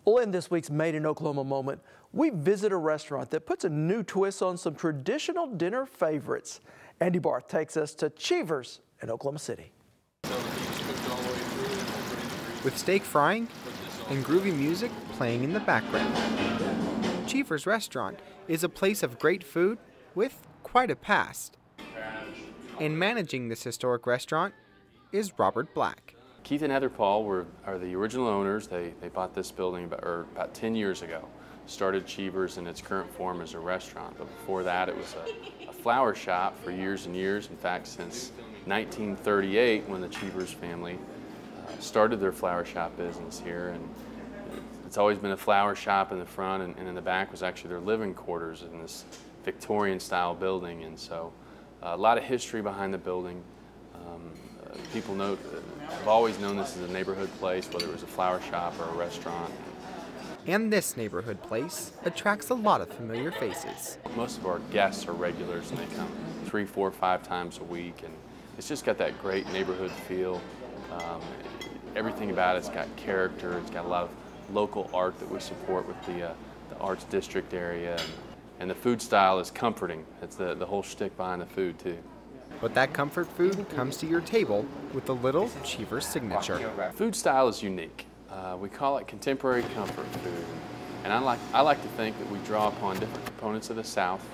Well, in this week's Made in Oklahoma moment, we visit a restaurant that puts a new twist on some traditional dinner favorites. Andy Barth takes us to Cheevers in Oklahoma City. With steak frying and groovy music playing in the background. Cheevers Restaurant is a place of great food with quite a past. And managing this historic restaurant is Robert Black. Keith and Heather Paul are the original owners. They bought this building about 10 years ago. Started Cheevers in its current form as a restaurant, but before that it was a flower shop for years and years. In fact, since 1938, when the Cheevers family started their flower shop business here, and it's always been a flower shop in the front, and in the back was actually their living quarters in this Victorian style building. And so a lot of history behind the building. People have always known this as a neighborhood place, whether it was a flower shop or a restaurant. And this neighborhood place attracts a lot of familiar faces. Most of our guests are regulars, and they come 3, 4, 5 times a week, and it's just got that great neighborhood feel. Everything about it's got character. It's got a lot of local art that we support with the Arts District area, and the food style is comforting. It's the whole shtick behind the food too. But that comfort food comes to your table with a little Cheevers signature. Food style is unique. We call it contemporary comfort food, and I like to think that we draw upon different components of the South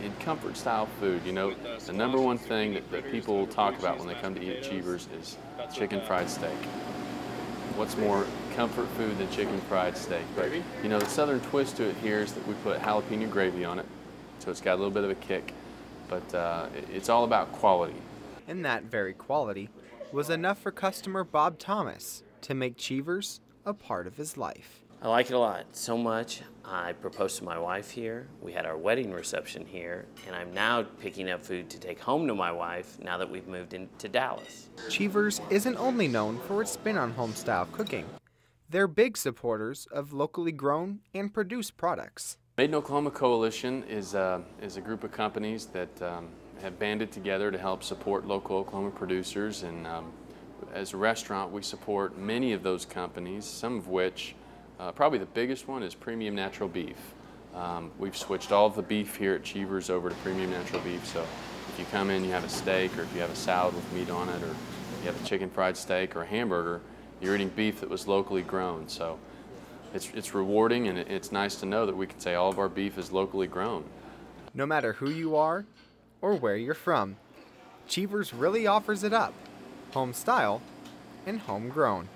in comfort style food. You know, the number one thing that people talk about when they come to eat at Cheevers is chicken fried steak. What's more comfort food than chicken fried steak? But you know, the southern twist to it here is that we put jalapeno gravy on it, so it's got a little bit of a kick. But it's all about quality. And that very quality was enough for customer Bob Thomas to make Cheevers a part of his life. I like it a lot, so much. I proposed to my wife here. We had our wedding reception here, and I'm now picking up food to take home to my wife now that we've moved into Dallas. Cheevers isn't only known for its spin on home-style cooking. They're big supporters of locally grown and produced products. Made in Oklahoma Coalition is a group of companies that have banded together to help support local Oklahoma producers, and as a restaurant we support many of those companies, some of which, probably the biggest one is Premium Natural Beef. We've switched all of the beef here at Cheevers over to Premium Natural Beef, so if you come in, you have a steak, or if you have a salad with meat on it, or you have a chicken fried steak or a hamburger, you're eating beef that was locally grown. So it's rewarding, and it's nice to know that we can say all of our beef is locally grown. No matter who you are or where you're from, Cheevers really offers it up, home style and homegrown.